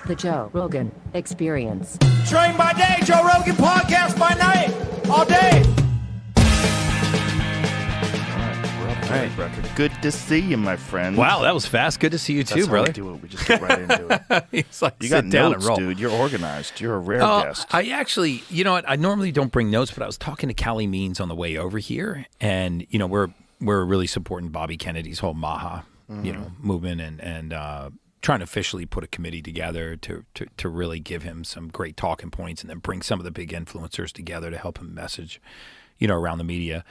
The Joe Rogan Experience. Train by day, Joe Rogan podcast by night, all day. All right. Good to see you, my friend. Wow, that was fast. Good to see you too, That's brother. How we do it. We just get right into it. He's like, You got sit down notes, and roll. dude. You're organized. You're a rare guest. I actually, you know what? I normally don't bring notes, but I was talking to Callie Means on the way over here, and you know we're really supporting Bobby Kennedy's whole Maha, movement, and trying to officially put a committee together to really give him some great talking points, and then bring some of the big influencers together to help him message, around the media.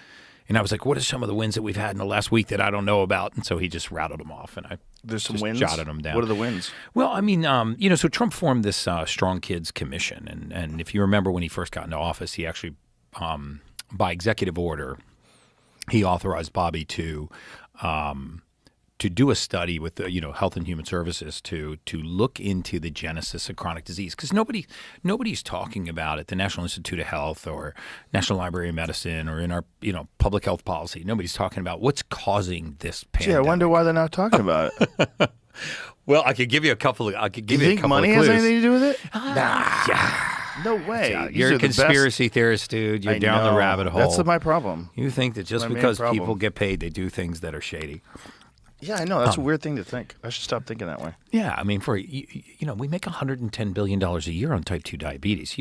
And I was like, what are some of the wins that we've had in the last week that I don't know about? And so he just rattled them off, and I There's some just wins? jotted them down. What are the wins? Well, I mean, so Trump formed this Strong Kids Commission. And if you remember when he first got into office, he actually, by executive order, he authorized Bobby to do a study with the, Health and Human Services to look into the genesis of chronic disease, because nobody's talking about it. The National Institute of Health or National Library of Medicine or in our public health policy, nobody's talking about what's causing this pandemic. Gee, I wonder why they're not talking about it. Well, I could give you a couple of. I could give You you a think couple money of has clues. anything to do with it? Yeah. No way. Yeah, These you're are a the best- conspiracy theorist, dude. You're I down the know. rabbit hole. That's my problem. You think that just My main because problem. people get paid, they do things that are shady. Yeah, I know. That's a weird thing to think. I should stop thinking that way. Yeah, I mean, we make $110 billion a year on type 2 diabetes.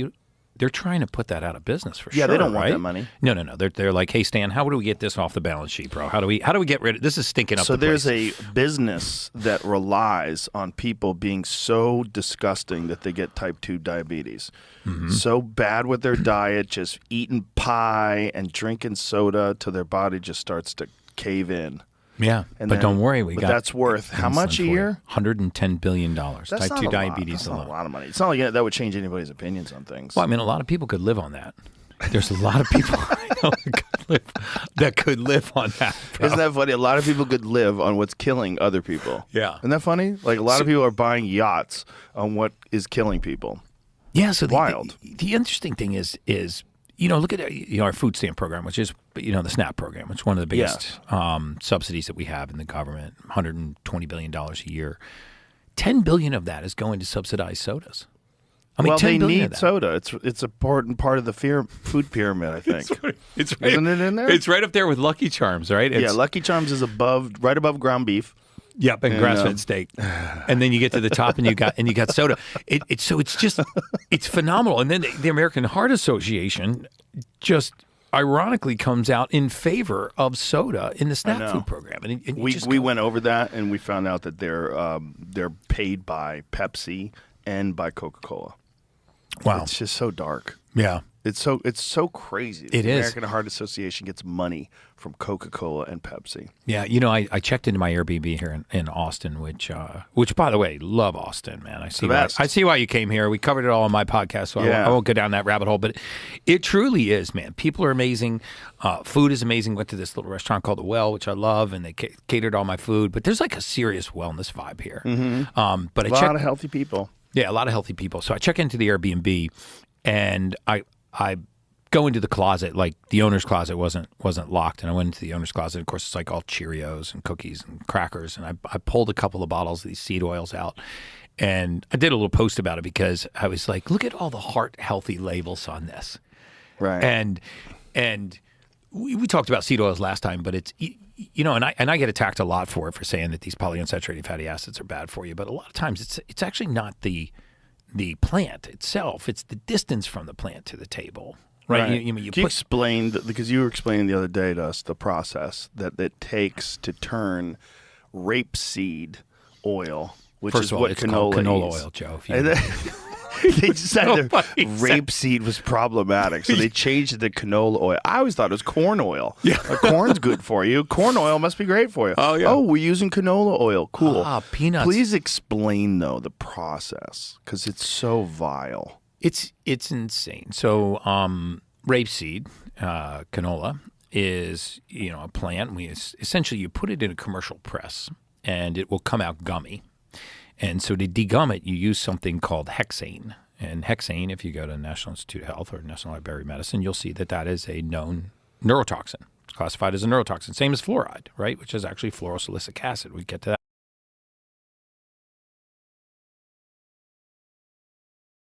They're trying to put that out of business for sure. Yeah, they don't want right? that money. No. They're like, hey, Stan, how do we get this off the balance sheet, bro? How do we get rid of this? Is stinking up. So the there's place. a business that relies on people being so disgusting that they get type 2 diabetes. Mm-hmm. So bad with their diet, just eating pie and drinking soda till their body just starts to cave in. Yeah, And but then- don't worry, but that's worth how much a year? $110 billion. That's Type not 2 a diabetes lot. That's alone. not a lot of money. It's not like that would change anybody's opinions on things. Well, I mean, a lot of people could live on that. There's a lot of people I know that could live on that. Bro. Isn't that funny? A lot of people could live on what's killing other people. Yeah. Isn't that funny? Like a lot of people are buying yachts on what is killing people. Yeah, so Wild. The interesting thing is look at our food stamp program, which is the SNAP program, which is one of the biggest subsidies that we have in the government, $120 billion a year. $10 billion of that is going to subsidize sodas. I mean, Well, they $10 billion of need that. soda. It's an important part of the food pyramid, I think. It's right, Isn't it in there? It's right up there with Lucky Charms, right? Yeah, Lucky Charms is right above ground beef. Yep, and grass-fed steak, and then you get to the top, and you got soda. It's phenomenal. And then the American Heart Association just ironically comes out in favor of soda in the SNAP food program. And We went over that, and we found out that they're paid by Pepsi and by Coca-Cola. Wow, It's just so dark. yeah. It's so crazy. It the is. American Heart Association gets money from Coca-Cola and Pepsi. Yeah, I checked into my Airbnb here in Austin, which by the way, love Austin, man. I see why you came here. We covered it all on my podcast, so I won't go down that rabbit hole. But it truly is, man. People are amazing. Food is amazing. Went to this little restaurant called The Well, which I love, and they catered all my food. But there's like a serious wellness vibe here. Mm-hmm. But A lot of healthy people. Yeah, a lot of healthy people. So I check into the Airbnb, and I go into the closet, like the owner's closet wasn't locked, and I went into the owner's closet. Of course, it's like all Cheerios and cookies and crackers, and I pulled a couple of bottles of these seed oils out, and I did a little post about it because I was like, look at all the heart healthy labels on this, Right. and we talked about seed oils last time, but it's and I get attacked a lot for saying that these polyunsaturated fatty acids are bad for you, but a lot of times it's actually not the plant itself; it's the distance from the plant to the table. Right. Can you explain, because you were explaining the other day to us the process that it takes to turn rapeseed oil, which First is of all, what it's called canola is. oil, Joe. They just said that Nobody said- rapeseed was problematic, so they changed it to canola oil. I always thought it was corn oil. Yeah. Corn's good for you. Corn oil must be great for you. Oh, yeah. Oh, we're using canola oil. Cool. Peanuts. Please explain, though, the process, because it's so vile. It's insane. So rapeseed, canola, is a plant. Essentially you put it in a commercial press, and it will come out gummy. And so to degum it, you use something called hexane. And hexane, if you go to National Institute of Health or National Library of Medicine, you'll see that is a known neurotoxin. It's classified as a neurotoxin, same as fluoride, right? Which is actually fluorosilicic acid. We get to that.